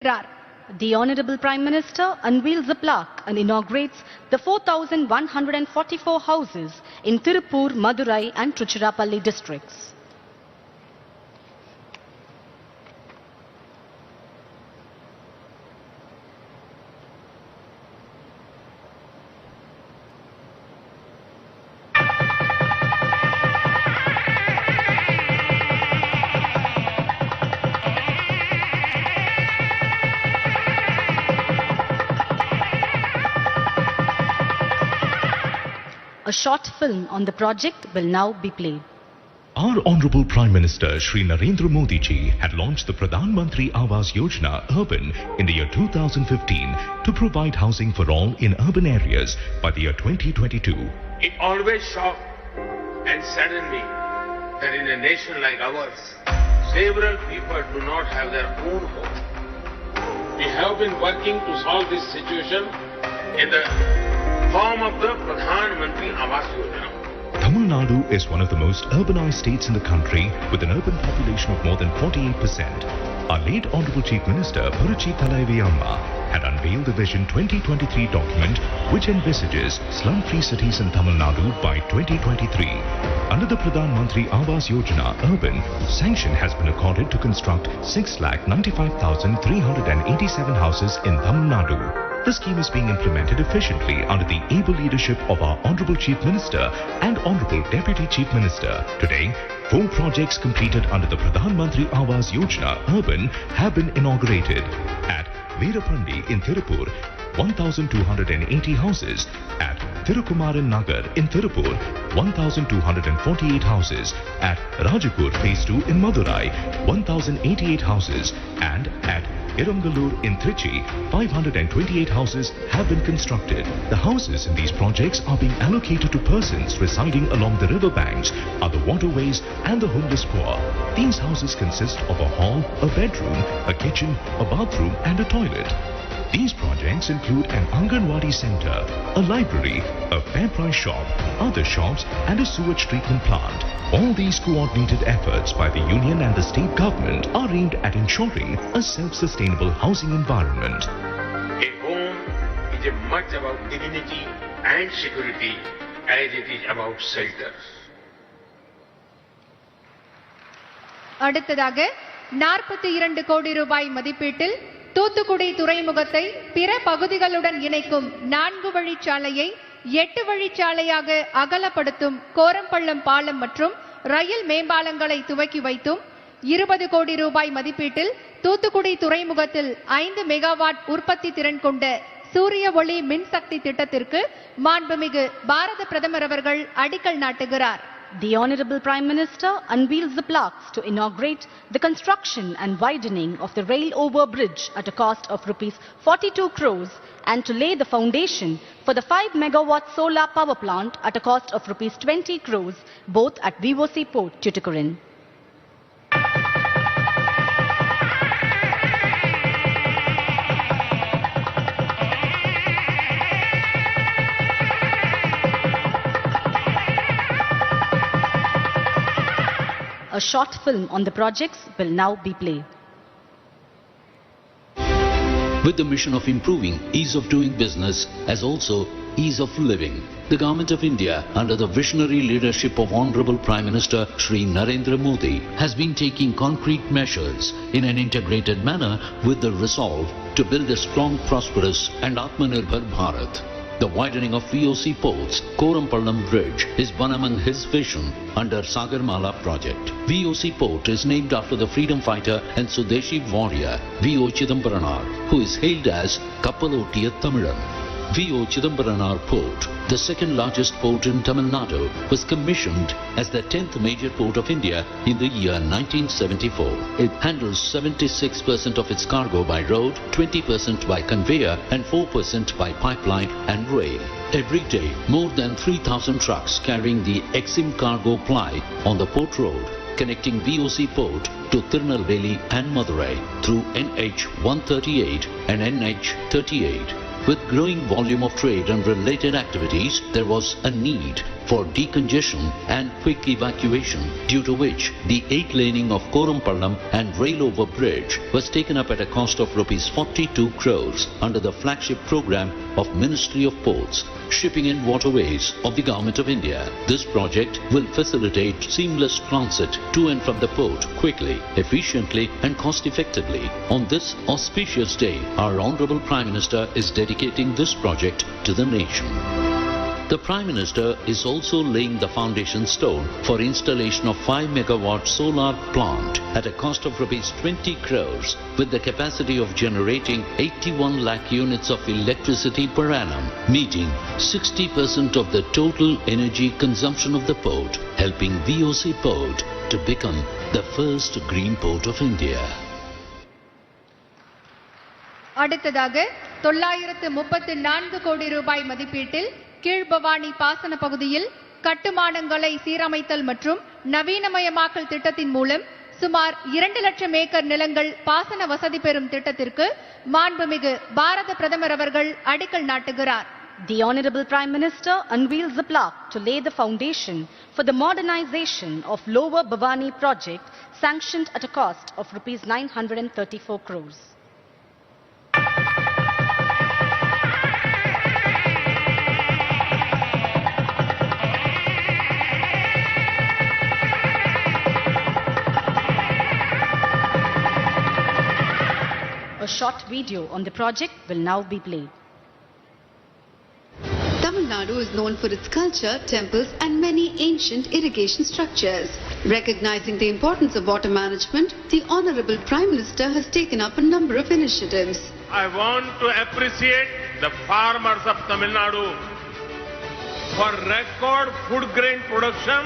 The Honorable Prime Minister unveils a plaque and inaugurates the 4,144 houses in Tirupur, Madurai and Tiruchirappalli districts. A short film on the project will now be played. Our Honorable Prime Minister Shri Narendra Modi ji had launched the Pradhan Mantri Awas Yojana Urban in the year 2015 to provide housing for all in urban areas by the year 2022. It always shocked and saddened me that in a nation like ours, several people do not have their own home. We have been working to solve this situation in the form of the Pradhan Mantri Awas Yojana. Tamil Nadu is one of the most urbanized states in the country with an urban population of more than 48%. Our late Honorable Chief Minister Puruchi Thalaivi Amma had unveiled the Vision 2023 document which envisages slum-free cities in Tamil Nadu by 2023. Under the Pradhan Mantri Awas Yojana Urban, sanction has been accorded to construct 6,95,387 houses in Tamil Nadu. The scheme is being implemented efficiently under the able leadership of our Honorable Chief Minister and Honorable Deputy Chief Minister. Today, 4 projects completed under the Pradhan Mantri Awas Yojana Urban have been inaugurated. At Veerapandi in Tirupur, 1,280 houses. At Thirukumaran Nagar in Tirupur, 1,248 houses. At Rajakur Phase 2 in Madurai, 1,088 houses. And at Irangalur in Trichy, 528 houses have been constructed. The houses in these projects are being allocated to persons residing along the river banks, other waterways and the homeless poor. These houses consist of a hall, a bedroom, a kitchen, a bathroom and a toilet. These projects include an Anganwadi center, a library, a fair price shop, other shops and a sewage treatment plant. All these coordinated efforts by the union and the state government are aimed at ensuring a self-sustainable housing environment. A home is as much about dignity and security as it is about shelter. அடுத்ததாக 42 கோடி ரூபாய் மதிப்பீட்டில் தூத்துக்குடி துறைமுகத்தை பிற பகுதிகளுடன் இணைக்கும் 4 வழிச்சாலையை 8 வழிச்சாலையாக அகலப்படுத்தும் கோரம்பள்ளம் பாலம் மற்றும் ரயில் மேம்பாலங்களை துவக்கி வைத்தும் 20 கோடி ரூபாய் மதிப்பீட்டில் தூத்துக்குடி துறைமுகத்தில் 5 மெகாவாட் உற்பத்தி திறன் கொண்ட சூரிய ஒளி மின்சக்தி திட்டத்திற்கு மாண்புமிகு பாரத பிரதமர் அவர்கள் அடிக்கல் நாட்டுகிறார். The Honorable Prime Minister unveils the plaques to inaugurate the construction and widening of the rail over bridge at a cost of Rs 42 crores and to lay the foundation for the 5 megawatt solar power plant at a cost of Rs 20 crores, both at VOC Port, Tuticorin. A short film on the projects will now be played. With the mission of improving ease of doing business as also ease of living, the Government of India, under the visionary leadership of Honorable Prime Minister Shri Narendra Modi, has been taking concrete measures in an integrated manner with the resolve to build a strong, prosperous and Atmanirbhar Bharat. The widening of VOC ports, Korampallam Bridge, is one among his vision under Sagarmala project. VOC port is named after the freedom fighter and Swadeshi warrior V.O. Chidambaranar, who is hailed as Kappalotiya Tamilan. V.O. Chidambaranar Port, the second largest port in Tamil Nadu, was commissioned as the 10th major port of India in the year 1974. It handles 76% of its cargo by road, 20% by conveyor and 4% by pipeline and rail. Every day, more than 3,000 trucks carrying the Exim cargo ply on the port road, connecting VOC port to Tirunelveli and Madurai through NH 138 and NH 38. With growing volume of trade and related activities, there was a need for decongestion and quick evacuation, due to which the 8-laning of Korampallam and rail-over bridge was taken up at a cost of rupees 42 crores under the flagship program of Ministry of Ports, Shipping and Waterways of the Government of India. This project will facilitate seamless transit to and from the port quickly, efficiently and cost-effectively. On this auspicious day, our Honorable Prime Minister is dedicating this project to the nation. The Prime Minister is also laying the foundation stone for installation of 5 megawatt solar plant at a cost of rupees 20 crores with the capacity of generating 81 lakh units of electricity per annum, meeting 60% of the total energy consumption of the port, helping VOC Port to become the first green port of India. அடுத்ததாக 934 கோடி ரூபாய் மதிப்பீட்டில் கீழ்பவானி பாசன பகுதியில் கட்டுமானங்களை சீரமைத்தல் மற்றும் நவீனமயமாக்கல் திட்டத்தின் மூலம் சுமார் 2 லட்சம் ஏக்கர் நிலங்கள் பாசன வசதி பெறும் திட்டத்திற்கு மாண்புமிகு பாரத பிரதமர் அவர்கள் அடிக்கல் நாட்டுகிறார். The Honorable Prime Minister unveils the plaque to lay the foundation for the modernization of Lower Bhavani project sanctioned at a cost of rupees 934 crores. A short video on the project will now be played. Tamil Nadu is known for its culture, temples and many ancient irrigation structures. Recognizing the importance of water management, the Honorable Prime Minister has taken up a number of initiatives. I want to appreciate the farmers of Tamil Nadu for record food grain production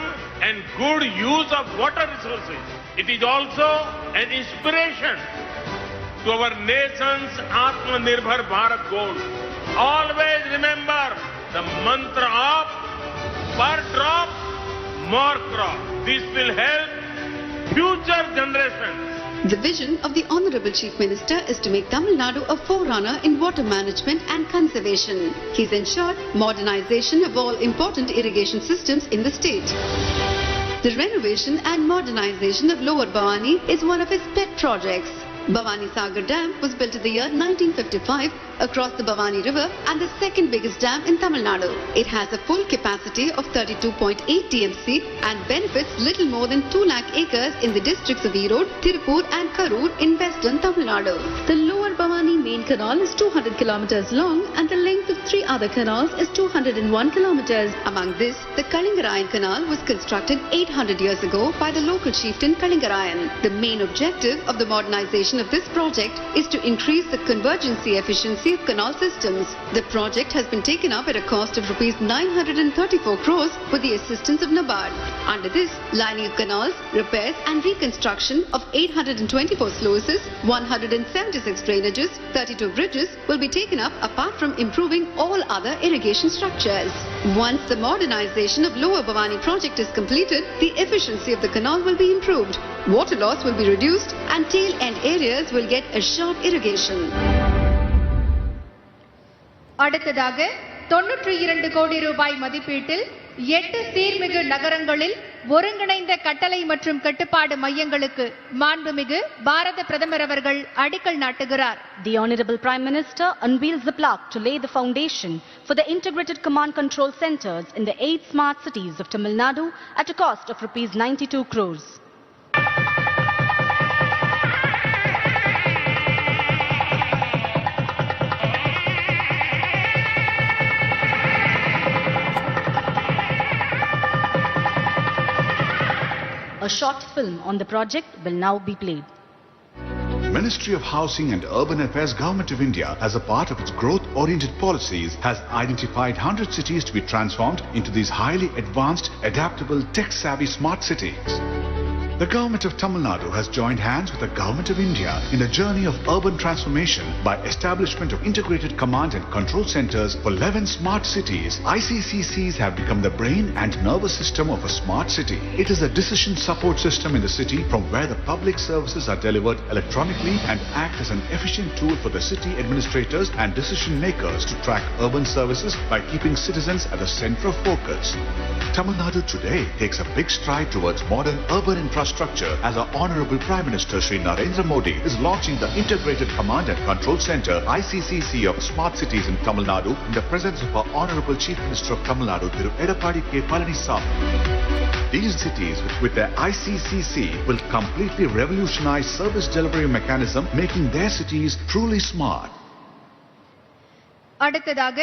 and good use of water resources. It is also an inspiration to our nation's Atmanirbhar Bharat goal. Always remember the mantra of per drop, more crop. This will help future generations. The vision of the Honorable Chief Minister is to make Tamil Nadu a forerunner in water management and conservation. He's ensured modernization of all important irrigation systems in the state. The renovation and modernization of Lower Bhavani is one of his pet projects. Bhavani Sagar Dam was built in the year 1955 across the Bhavani River and the second biggest dam in Tamil Nadu. It has a full capacity of 32.8 TMC and benefits little more than 2 lakh acres in the districts of Erode, Tirupur and Karur in western Tamil Nadu. The Lower Bhavani main canal is 200 kilometers long and the length of 3 other canals is 201 kilometers. Among this, the Kalingarayan Canal was constructed 800 years ago by the local chieftain Kalingarayan. The main objective of the modernization of this project is to increase the convergency efficiency of canal systems. The project has been taken up at a cost of rupees 934 crores with the assistance of NABARD. Under this, lining of canals, repairs and reconstruction of 824 sluices, 176 drainages, 32 bridges will be taken up apart from improving all other irrigation structures. Once the modernization of Lower Bhavani project is completed, the efficiency of the canal will be improved, water loss will be reduced and tail end areas will get assured irrigation. அடுத்ததாக 92 கோடி ரூபாய் மதிப்பீட்டில் 8 சீர்மிகு நகரங்களில் ஒருங்கிணைந்த கட்டளை மற்றும் கட்டுப்பாடு மையங்களுக்கு மாண்புமிகு பாரத பிரதமர் அவர்கள் அடிக்கல் நாட்டுகிறார். The Honorable Prime Minister unveils the plaque to lay the foundation for the integrated command control centers in the 8 smart cities of Tamil Nadu at a cost of rupees 92 crores. A short film on the project will now be played. Ministry of Housing and Urban Affairs Government of India, as a part of its growth-oriented policies, has identified 100 cities to be transformed into these highly advanced, adaptable, tech-savvy smart cities. The government of Tamil Nadu has joined hands with the government of India in the journey of urban transformation by establishment of integrated command and control centers for 11 smart cities. ICCCs have become the brain and nervous system of a smart city. It is a decision support system in the city from where the public services are delivered electronically and act as an efficient tool for the city administrators and decision makers to track urban services by keeping citizens at the center of focus. Tamil Nadu today takes a big stride towards modern urban infrastructure as our Honorable Prime Minister Shri Narendra Modi is launching the Integrated Command and Control Center ICCC of Smart Cities in Tamil Nadu in the presence of our Honorable Chief Minister of Tamil Nadu, Thiru Edappadi K. Palaniswamy. These cities with their ICCC will completely revolutionize service delivery mechanism, making their cities truly smart. அடுத்ததாக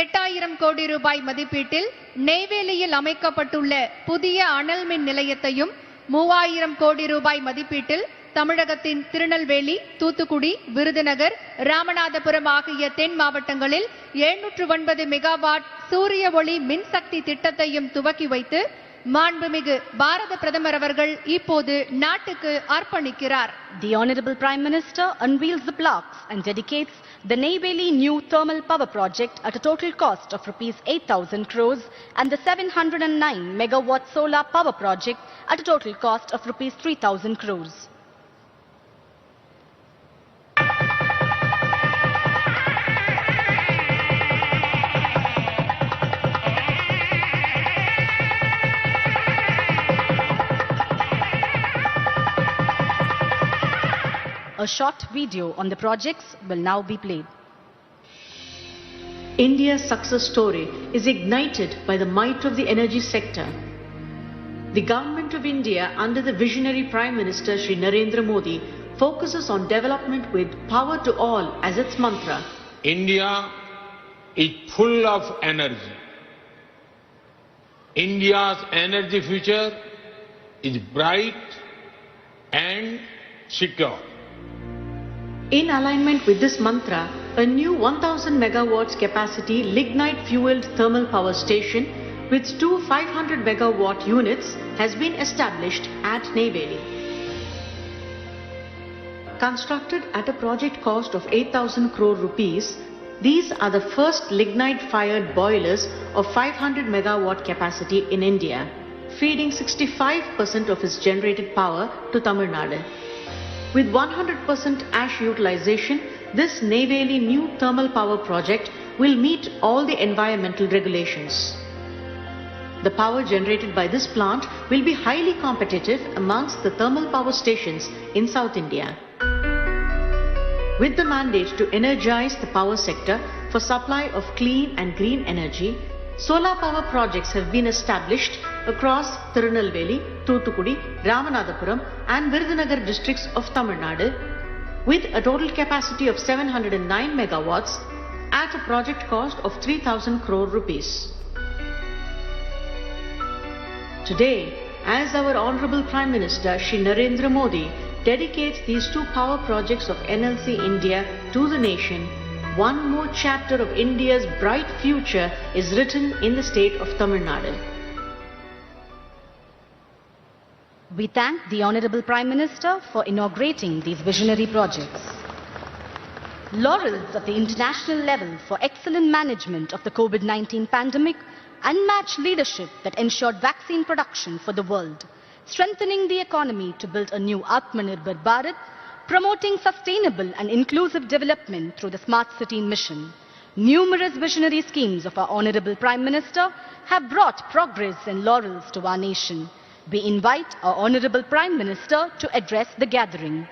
8000 கோடி ரூபாய் மதிப்பீட்டில் நெய்வேலியில் அமைக்கப்பட்டுள்ள புதிய அனல் மின் நிலையத்தையும் 3000 கோடி ரூபாய் மதிப்பீட்டில் தமிழகத்தின் திருநெல்வேலி, தூத்துக்குடி, விருதுநகர், ராமநாதபுரம் ஆகிய தென் மாவட்டங்களில் 709 மெகாவாட் சூரிய ஒளி மின்சக்தி திட்டத்தையும் துவக்கி வைத்து மாண்புமிகு பாரத பிரதமர் அவர்கள் இப்போது நாட்டுக்கு அர்ப்பணிக்கிறார். The Honorable Prime Minister unveils the blocks and dedicates the Neyveli new thermal power project at a total cost of rupees 8,000 crores and the 709 megawatt solar power project at a total cost of rupees 3,000 crores. A short video on the projects will now be played. India's success story is ignited by the might of the energy sector. The Government of India under the visionary Prime Minister Shri Narendra Modi focuses on development with power to all as its mantra. India is full of energy. India's energy future is bright and secure. In alignment with this mantra, a new 1000 megawatts capacity lignite-fueled thermal power station with two 500 megawatt units has been established at Neyveli. Constructed at a project cost of 8,000 crore rupees, these are the first lignite-fired boilers of 500 megawatt capacity in India, feeding 65% of its generated power to Tamil Nadu. With 100% ash utilization, this Neyveli new thermal power project will meet all the environmental regulations. The power generated by this plant will be highly competitive amongst the thermal power stations in South India. With the mandate to energize the power sector for supply of clean and green energy, solar power projects have been established across Tirunelveli, Thoothukudi, Ramanathapuram and Virudunagar districts of Tamil Nadu with a total capacity of 709 megawatts at a project cost of 3,000 crore rupees. Today, as our Honorable Prime Minister Shri Narendra Modi dedicates these two power projects of NLC India to the nation, one more chapter of India's bright future is written in the state of Tamil Nadu. We thank the Honorable Prime Minister for inaugurating these visionary projects. Laurels of the international level for excellent management of the COVID-19 pandemic, unmatched leadership that ensured vaccine production for the world, strengthening the economy to build a new Atmanirbhar Bharat, promoting sustainable and inclusive development through the Smart City mission. Numerous visionary schemes of our Honorable Prime Minister have brought progress and laurels to our nation. We invite our Honorable Prime Minister to address the gathering.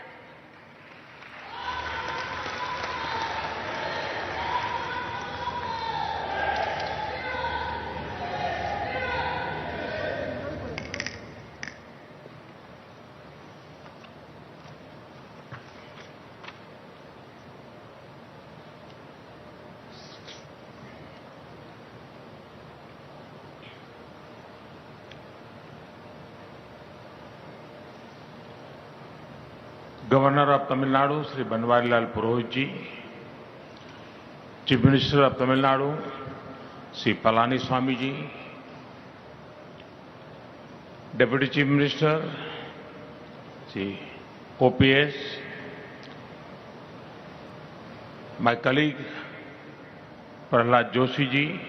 Governor of Tamil Nadu, Sri Banwarilal Purohit ji, Chief Minister of Tamil Nadu, Sri Palaniswamy ji, Deputy Chief Minister, See, OPS, my colleague Prahlad Joshi ji,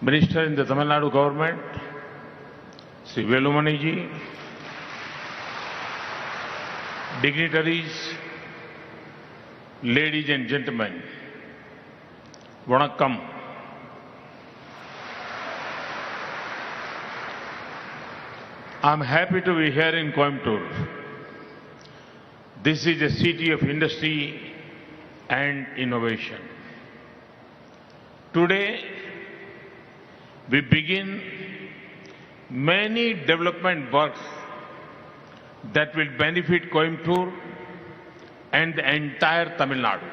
Minister in the Tamil Nadu government, Sri Velumani ji, dignitaries, ladies and gentlemen, Vanakkam. I'm happy to be here in Coimbatore. This is a city of industry and innovation. Today, we begin many development works that will benefit Coimbatore and the entire Tamil Nadu.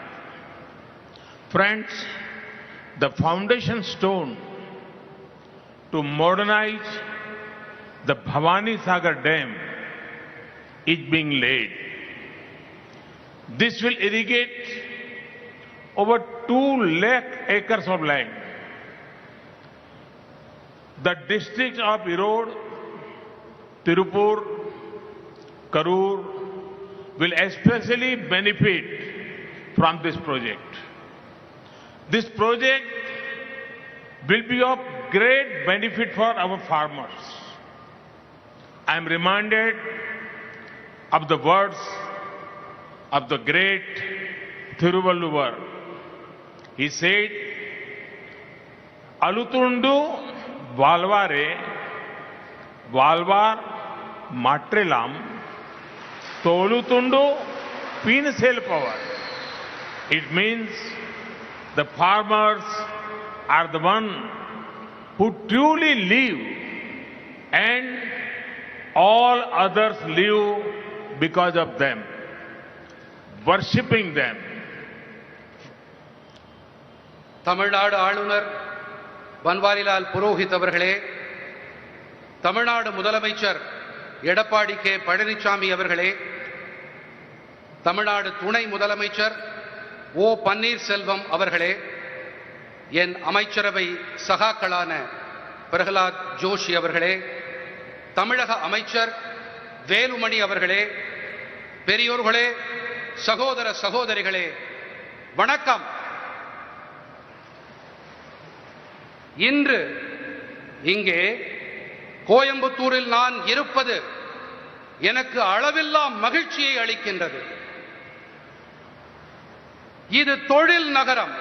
Friends, the foundation stone to modernize the Bhavani Sagar Dam is being laid. This will irrigate over 2 lakh acres of land. The districts of Erode, Tirupur, Karur will especially benefit from this project. This project will be of great benefit for our farmers. I am reminded of the words of the great Thiruvalluvar. He said, Alutundu Valvare, Valvar Matrelam, Tolutundu Pinsel Power. It means the farmers are the one who truly live and all others live because of them, worshipping them. Tamil Nadu ஆளுநர் பன்வாரிலால் புரோஹித் அவர்களே, தமிழ்நாடு முதலமைச்சர் Edappadi K Palaniswami அவர்களே, தமிழ்நாடு துணை முதலமைச்சர் ஓ பன்னீர்செல்வம் அவர்களே, என் அமைச்சரவை சகாக்களான பிரகலாத் ஜோஷி அவர்களே, தமிழக அமைச்சர் வேலுமணி அவர்களே, பெரியோர்களே, சகோதர சகோதரிகளே, வணக்கம். இன்று இங்கே கோயம்புத்தூரில் நான் இருப்பது எனக்கு அளவில்லா மகிழ்ச்சியை அளிக்கின்றது. இது தொழில் நகரம்,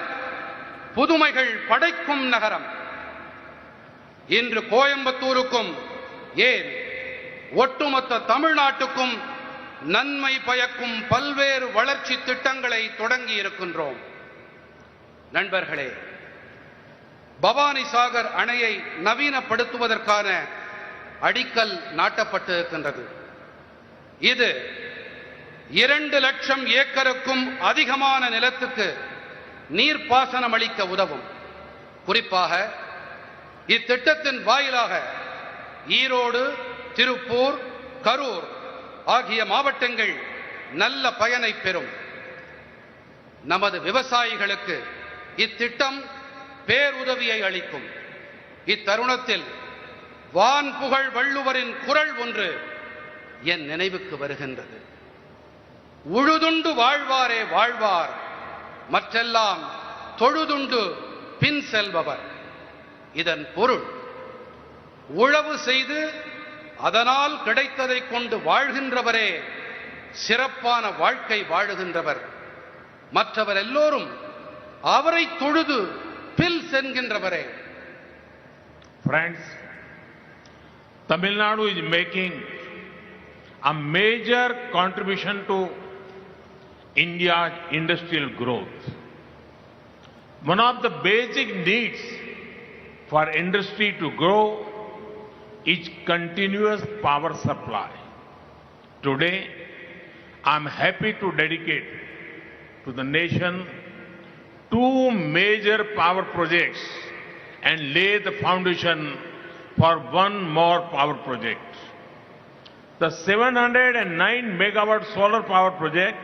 புதுமைகள் படைக்கும் நகரம். இன்று கோயம்புத்தூருக்கும் ஏன் ஒட்டுமொத்த தமிழ்நாட்டுக்கும் நன்மை பயக்கும் பல்வேறு வளர்ச்சி திட்டங்களை தொடங்கி இருக்கின்றோம். நண்பர்களே, பவானி சாகர் அணையை நவீனப்படுத்துவதற்கான அடிக்கல் நாட்டப்பட்டு இருக்கின்றது. இது 2 லட்சம் ஏக்கருக்கும் அதிகமான நிலத்துக்கு நீர்ப்பாசனம் அளிக்க உதவும். குறிப்பாக இத்திட்டத்தின் வாயிலாக ஈரோடு, திருப்பூர், கரூர் ஆகிய மாவட்டங்கள் நல்ல பயனை பெறும். நமது விவசாயிகளுக்கு இத்திட்டம் பேருதவியை அளிக்கும். இத்தருணத்தில் வான்புகழ் வள்ளுவரின் குரல் ஒன்று என் நினைவுக்கு வருகின்றது. உழுதுண்டு வாழ்வாரே வாழ்வார், மற்றெல்லாம் தொழுதுண்டு பின் செல்பவர். இதன் பொருள், உழவு செய்து அதனால் கிடைத்ததை கொண்டு வாழ்கின்றவரே சிறப்பான வாழ்க்கை வாழுகின்றவர். மற்றவர் எல்லோரும் அவரை தொழுது bill சென்கின்றவரே. Friends, Tamil Nadu is making a major contribution to India's industrial growth. One of the basic needs for industry to grow is continuous power supply. Today, I am happy to dedicate to the nation 2 major power projects and lay the foundation for 1 more power project. The 709 megawatt solar power project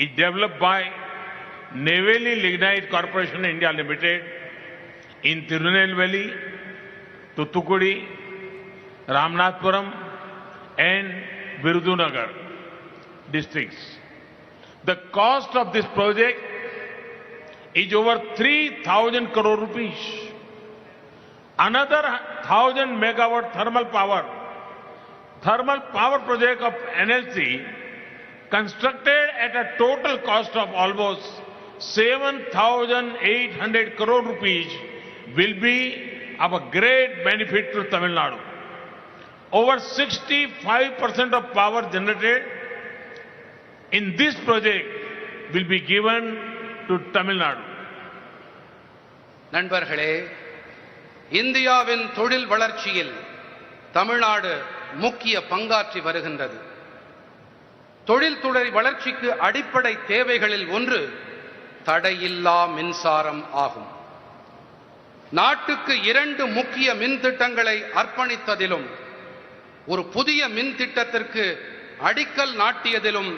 is developed by Neyveli Lignite Corporation India Limited in Tirunelveli, Thoothukudi, Ramanathapuram and Virudunagar districts. The cost of this project is over 3,000 crore rupees. Another 1,000 megawatt thermal power project of NLC constructed at a total cost of almost 7,800 crore rupees will be of a great benefit to Tamil Nadu. Over 65% of power generated in this project will be given to Tamil Nadu. நண்பர்களே, இந்தியாவின் தொழில் வளர்ச்சியில் தமிழ்நாடு முக்கிய பங்காற்றி வருகின்றது. தொழில்துறை வளர்ச்சிக்கு அடிப்படை தேவைகளில் ஒன்று தடையில்லா மின்சாரம் ஆகும். நாட்டுக்கு 2 முக்கிய மின் திட்டங்களை அர்ப்பணித்ததிலும் ஒரு புதிய மின் திட்டத்திற்கு அடிக்கல் நாட்டியதிலும்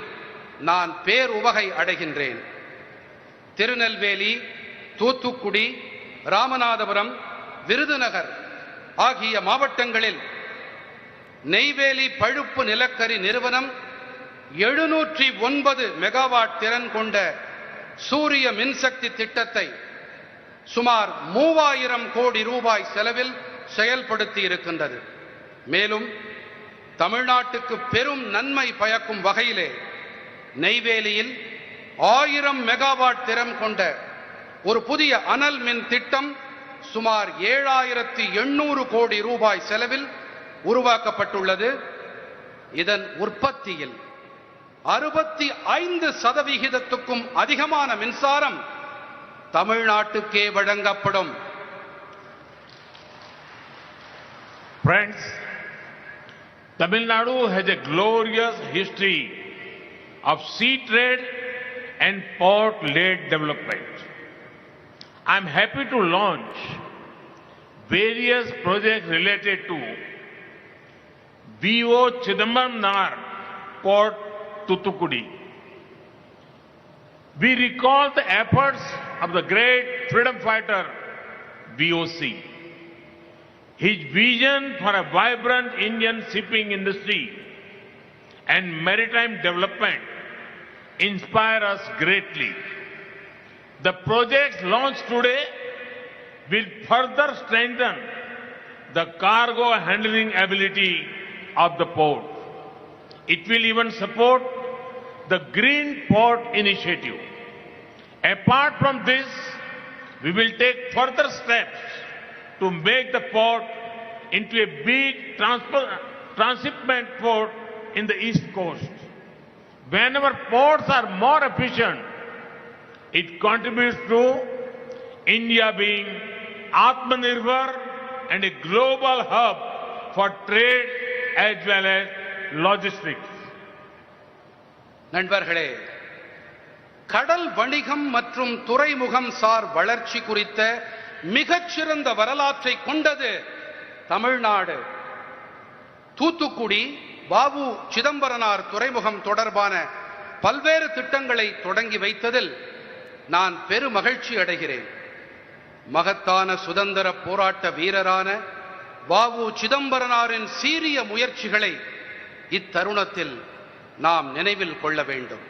நான் பேருவகை அடைகின்றேன். திருநெல்வேலி, தூத்துக்குடி, ராமநாதபுரம், விருதுநகர் ஆகிய மாவட்டங்களில் நெய்வேலி பழுப்பு நிலக்கரி நிறுவனம் 709 மெகாவாட் திறன் கொண்ட சூரிய மின்சக்தி திட்டத்தை சுமார் 3000 கோடி ரூபாய் செலவில் செயல்படுத்தி இருக்கின்றது. மேலும் தமிழ்நாட்டுக்கு பெரும் நன்மை பயக்கும் வகையிலே நெய்வேலியில் 1000 மெகாவாட் திறன் கொண்ட ஒரு புதிய அனல் மின் திட்டம் சுமார் 7800 கோடி ரூபாய் செலவில் உருவாக்கப்பட்டுள்ளது. இதன் உற்பத்தியில் 65% அதிகமான மின்சாரம் தமிழ்நாட்டுக்கே வழங்கப்படும். Friends, Tamil Nadu has a glorious history of sea trade and port-led development. I am happy to launch various projects related to V.O. Chidambaram Nagar Port, Thoothukudi. We recall the efforts of the great freedom fighter V.O.C. His vision for a vibrant Indian shipping industry and maritime development inspire us greatly. The projects launched today will further strengthen the cargo handling ability of the port. It will even support the Green Port Initiative. Apart from this, we will take further steps to make the port into a big transshipment port in the East Coast. Whenever ports are more efficient, it contributes to India being Atmanirbhar and a global hub for trade as well as logistics. நண்பர்களே, கடல் வணிகம் மற்றும் துறைமுகம் sir வளர்ச்சி குறித்த மிகச்சிறந்த வரலாற்றை கொண்டது தமிழ்நாடு. தூத்துக்குடி வ.உ. சிதம்பரனார் துறைமுகம் தொடர்பான பல்வேறு திட்டங்களை தொடங்கி வைத்ததில் நான் பெருமகிழ்ச்சி அடைகிறேன். மகத்தான சுதந்திர போராட்ட வீரரான வ.உ. சிதம்பரனாரின் சீரிய முயற்சிகளை இத்தருணத்தில் நாம் நினைவில் கொள்ள வேண்டும்.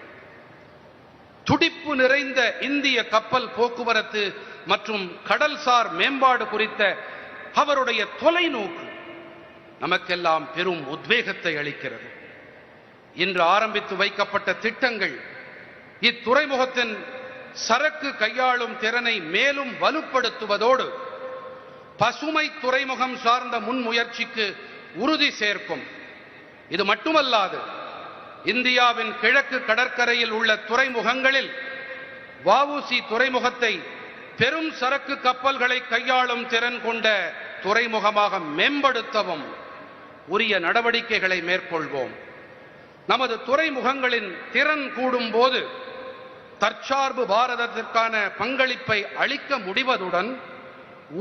துடிப்பு நிறைந்த இந்திய கப்பல் போக்குவரத்து மற்றும் கடல்சார் மேம்பாடு குறித்த அவருடைய தொலைநோக்கு நமக்கெல்லாம் பெரும் உத்வேகத்தை அளிக்கிறது. இன்று ஆரம்பித்து வைக்கப்பட்ட திட்டங்கள் இத்துறைமுகத்தின் சரக்கு கையாளும் திறனை மேலும் வலுப்படுத்துவதோடு பசுமை துறைமுகம் சார்ந்த முன்முயற்சிக்கு உறுதி சேர்க்கும். இது மட்டுமல்லாது, இந்தியாவின் கிழக்கு கடற்கரையில் உள்ள துறைமுகங்களில் வ.உ.சி. துறைமுகத்தை பெரும் சரக்கு கப்பல்களை கையாளும் திறன் கொண்ட துறைமுகமாக மேம்படுத்தவும் உரிய நடவடிக்கைகளை மேற்கொள்வோம். நமது துறைமுகங்களின் திறன் கூடும் போது தற்சார்பு பாரதத்திற்கான பங்களிப்பை அளிக்க முடிவதுடன்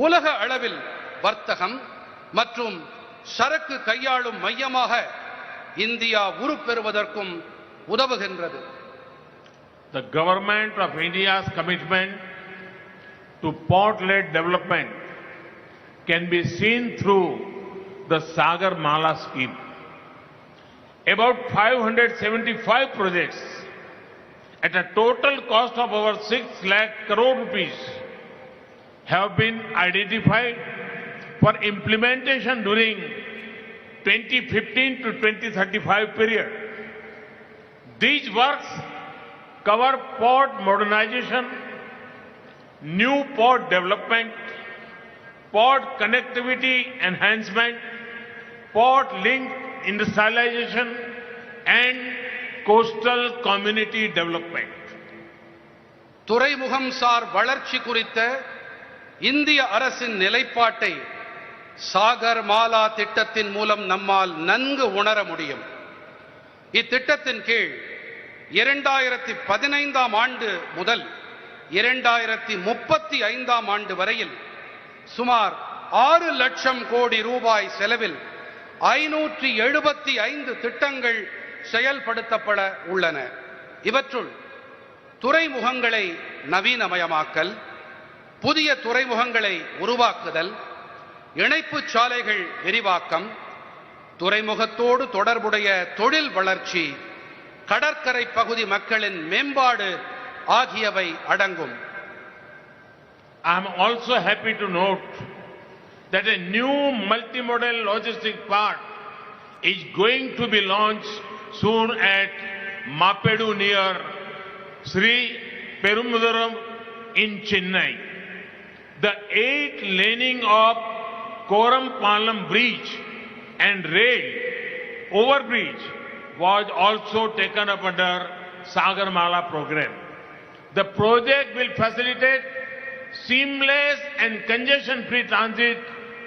உலக அளவில் வர்த்தகம் மற்றும் சரக்கு கையாளும் மையமாக இந்தியா உருப்பெறுவதற்கும் உதவுகின்றது. The government of India's commitment to port-led development can be seen through the Sagar Mala scheme. About 575 projects at a total cost of over 6 lakh crore rupees have been identified for implementation during 2015 to 2035 period. These works cover port modernization, new port development, port connectivity enhancement, port link industrialization and coastal community development. துறைமுகம் sir வளர்ச்சி குறித்த இந்திய அரசின் நிலைப்பாட்டை சாகர் மாலா திட்டத்தின் மூலம் நம்மால் நன்கு உணர முடியும். இத்திட்டத்தின் கீழ் 2015ஆம் ஆண்டு முதல் 2035ஆம் ஆண்டு வரையில் சுமார் 6 லட்சம் கோடி ரூபாய் செலவில் 575 திட்டங்கள் செயல்படுத்தப்பட உள்ளன. இவற்றுள் துறைமுகங்களை நவீனமயமாக்கல், புதிய துறைமுகங்களை உருவாக்குதல், இணைப்புச் சாலைகள் விரிவாக்கம், துறைமுகத்தோடு தொடர்புடைய தொழில் வளர்ச்சி, கடற்கரை பகுதி மக்களின் மேம்பாடு ஆகியவை அடங்கும். I am also happy to note that a new multimodal logistic park is going to be launched soon at Mapedu near Sri Perumbuduram in Chennai. The 8-laning of Korampalam Bridge and rail overbridge was also taken up under Sagarmala program. The project will facilitate seamless and congestion-free transit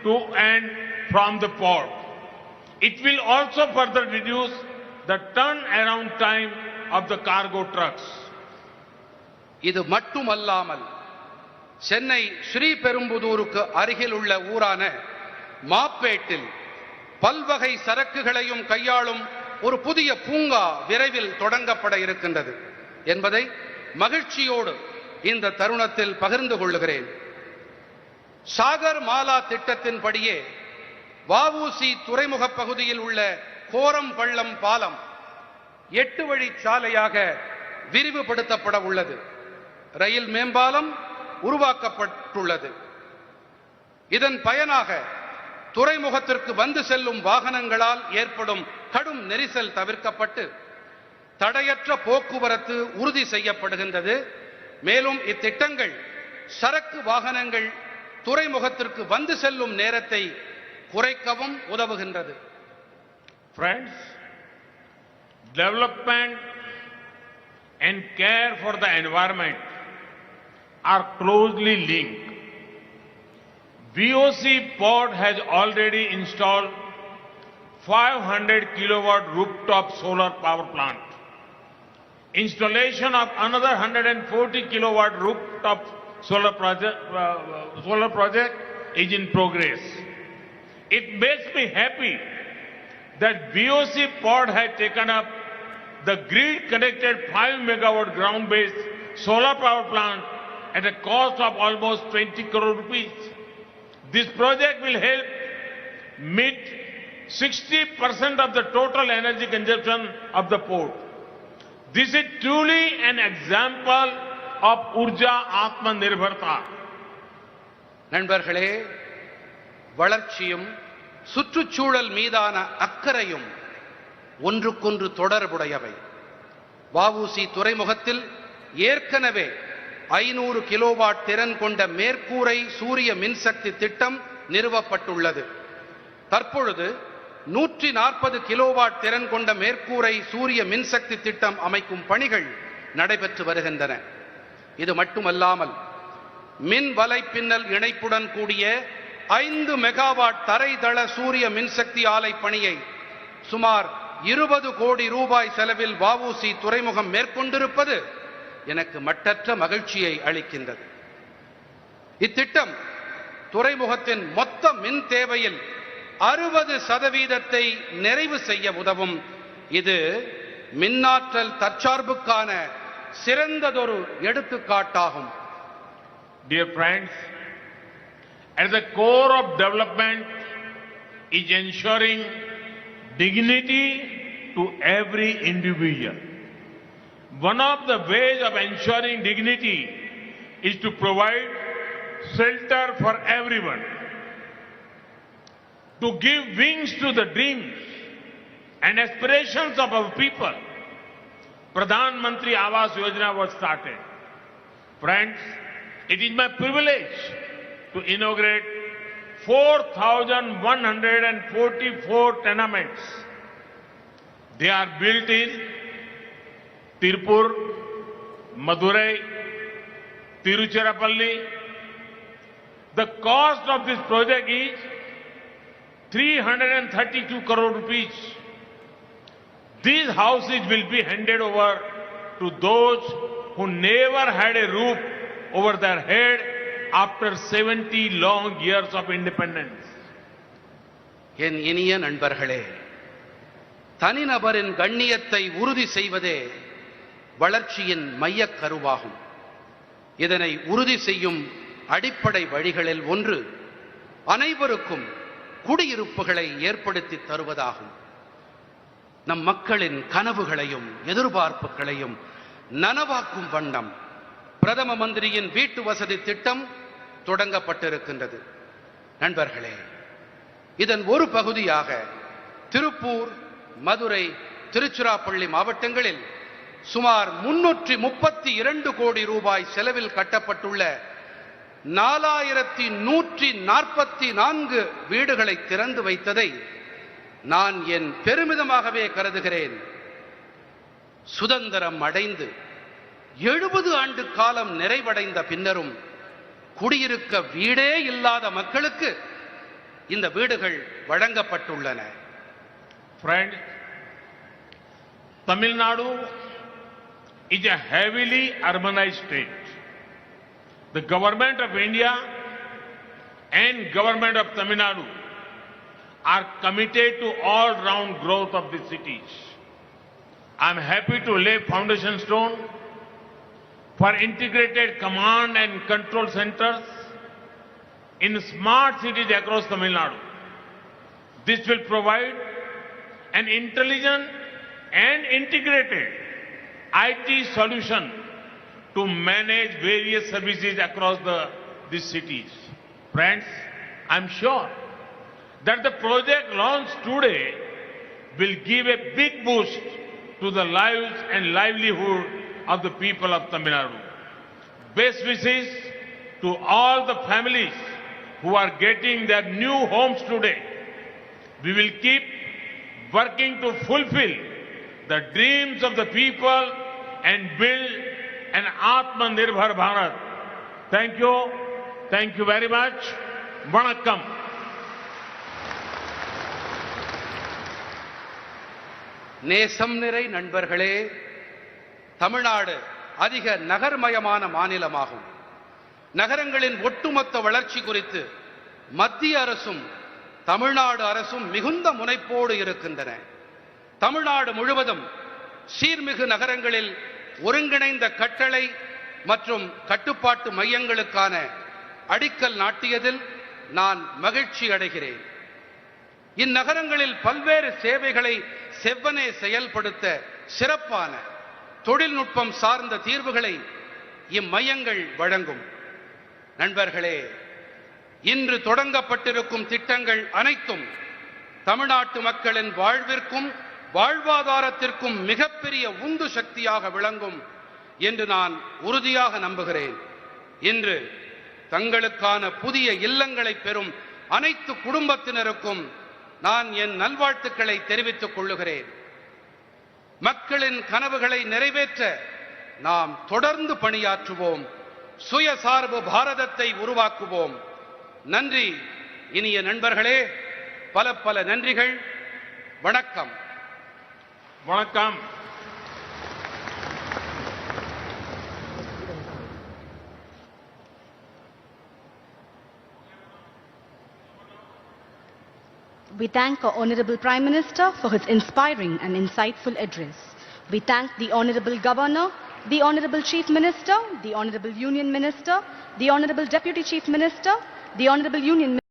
to and from the port. It will also further reduce the turnaround time of the cargo trucks. இது மட்டுமல்லாமல் சென்னை ஸ்ரீபெரும்புதூருக்கு அருகில் உள்ள ஊரான மாப்பேட்டில் பல்வகை சரக்குகளையும் கையாளும் ஒரு புதிய பூங்கா விரைவில் தொடங்கப்பட இருக்கின்றது என்பதை மகிழ்ச்சியோடு இந்த தருணத்தில் பகிர்ந்து கொள்கிறேன். சாகர் மாலா திட்டத்தின்படியே வஉசி துறைமுக பகுதியில் உள்ள கோரம்பள்ளம் பாலம் 8 வழி சாலையாக விரிவுபடுத்தப்பட உள்ளது. ரயில் மேம்பாலம் உருவாக்கப்பட்டுள்ளது. இதன் பயனாக துறைமுகத்திற்கு வந்து செல்லும் வாகனங்களால் ஏற்படும் கடும் நெரிசல் தவிர்க்கப்பட்டு தடையற்ற போக்குவரத்து உறுதி செய்யப்படுகின்றது. மேலும் இத்திட்டங்கள் சரக்கு வாகனங்கள் துறைமுகத்திற்கு வந்து செல்லும் நேரத்தை குறைக்கவும் உதவுகின்றது. Friends, development and care for the environment are closely linked. VOC port has already installed 500 kilowatt rooftop solar power plant. Installation of another 140 kilowatt rooftop solar project is in progress. It makes me happy that VOC port has taken up the grid-connected 5 megawatt ground-based solar power plant at a cost of almost 20 crore rupees. This project will help meet 60% of the total energy consumption of the port. This is truly an example of Urja Atmanirbharta. நண்பர்களே, வளர்ச்சியும் சுற்றுச்சூழல் மீதான அக்கறையும் ஒன்றுக்கொன்று தொடர்புடையவை. வஉசி துறைமுகத்தில் ஏற்கனவே 500 kilowatt திறன் கொண்ட மேற்கூரை சூரிய மின்சக்தி திட்டம் நிறுவப்பட்டுள்ளது. தற்பொழுது 140 கிலோவாட் திறன் கொண்ட மேற்கூரை சூரிய மின்சக்தி திட்டம் அமைக்கும் பணிகள் நடைபெற்று வருகின்றன. இது மட்டுமல்லாமல் மின் வலைப்பின்னல் இணைப்புடன் கூடிய 5 மெகாவாட் தரைதள சூரிய மின்சக்தி ஆலை பணியை சுமார் 20 கோடி ரூபாய் செலவில் வஉசி துறைமுகம் மேற்கொண்டிருப்பது எனக்கு மட்டற்ற மகிழ்ச்சியை அளிக்கின்றது. இத்திட்டம் துறைமுகத்தின் மொத்த மின் தேவையில் 60% நிறைவு செய்ய உதவும். இது மின்னாற்றல் தற்சார்புக்கான சிறந்ததொரு எடுத்துக்காட்டாகும். Dear friends, at the core of development is ensuring dignity to every individual. One of the ways of ensuring dignity is to provide shelter for everyone, to give wings to the dreams and aspirations of our people. Pradhan Mantri Awas Yojana was started. Friends, it is my privilege to inaugurate 4,144 tenements. They are built in Tirupur, Madurai, Tiruchirappalli. The cost of this project is 332 crore rupees. These houses will be handed over to those who never had a roof over their head after 70 long years of independence. என் இனிய நண்பர்களே, தனிநபரின் கண்ணியத்தை உறுதி செய்வதே வளர்ச்சியின் மையக் கருவாகும். இதனை உறுதி செய்யும் அடிப்படை வழிகளில் ஒன்று அனைவருக்கும் குடியிருப்புகளை ஏற்படுத்தி தருவதாகும். நம் மக்களின் கனவுகளையும் எதிர்பார்ப்புகளையும் நனவாக்கும் வண்ணம் பிரதம மந்திரியின் வீட்டு வசதி திட்டம் தொடங்கப்பட்டிருக்கின்றது. நண்பர்களே, இதன் ஒரு பகுதியாக திருப்பூர், மதுரை, திருச்சிராப்பள்ளி மாவட்டங்களில் சுமார் 332 கோடி ரூபாய் செலவில் கட்டப்பட்டுள்ள 4144 வீடுகளை திறந்து வைத்ததை நான் என் பெருமிதமாகவே கருதுகிறேன். சுதந்திரம் அடைந்து 70 ஆண்டு காலம் நிறைவடைந்த பின்னரும் குடியிருக்க வீடே இல்லாத மக்களுக்கு இந்த வீடுகள் வழங்கப்பட்டுள்ளன. Friends, Tamil Nadu is a heavily urbanized state. The government of India and government of Tamil Nadu are committed to all-round growth of the cities. I am happy to lay foundation stone for integrated command and control centers in smart cities across Tamil Nadu. This will provide an intelligent and integrated IT solution to manage various services across these cities. Friends, I am sure that the project launched today will give a big boost to the lives and livelihood of the people of Tamil Nadu. Best wishes to all the families who are getting their new homes today. We will keep working to fulfill the dreams of the people and build an Atmanirbhar Bharat. Thank you. Thank you very much. Vanakkam. நேசம் நிறை நண்பர்களே, தமிழ்நாடு அதிக நகர்மயமான மாநிலமாகும். நகரங்களின் ஒட்டுமொத்த வளர்ச்சி குறித்து மத்திய அரசும் தமிழ்நாடு அரசும் மிகுந்த முனைப்போடு இருக்கின்றன. தமிழ்நாடு முழுவதும் சீர்மிகு நகரங்களில் ஒருங்கிணைந்த கட்டளை மற்றும் கட்டுப்பாட்டு மையங்களுக்கான அடிக்கல் நாட்டியதில் நான் மகிழ்ச்சி அடைகிறேன். இந்நகரங்களில் பல்வேறு சேவைகளை செவ்வனே செயல்படுத்த சிறப்பான தொழில்நுட்பம் சார்ந்த தீர்வுகளை இம்மையங்கள் வழங்கும். நண்பர்களே, இன்று தொடங்கப்பட்டிருக்கும் திட்டங்கள் அனைத்தும் தமிழ்நாட்டு மக்களின் வாழ்விற்கும் வாழ்வாதாரத்திற்கும் மிகப்பெரிய உந்து சக்தியாக விளங்கும் என்று நான் உறுதியாக நம்புகிறேன். இன்று தங்களுக்கான புதிய இல்லங்களை பெறும் அனைத்து குடும்பத்தினருக்கும் நான் என் நல்வாழ்த்துக்களை தெரிவித்துக் கொள்ளுகிறேன். மக்களின் கனவுகளை நிறைவேற்ற நாம் தொடர்ந்து பணியாற்றுவோம். சுயசார்பு பாரதத்தை உருவாக்குவோம். நன்றி இனிய நண்பர்களே, பல பல நன்றிகள். வணக்கம். வணக்கம். We thank our Honorable Prime Minister for his inspiring and insightful address. We thank the Honorable Governor, the Honorable Chief Minister, the Honorable Union Minister, the Honorable Deputy Chief Minister, the Honorable Union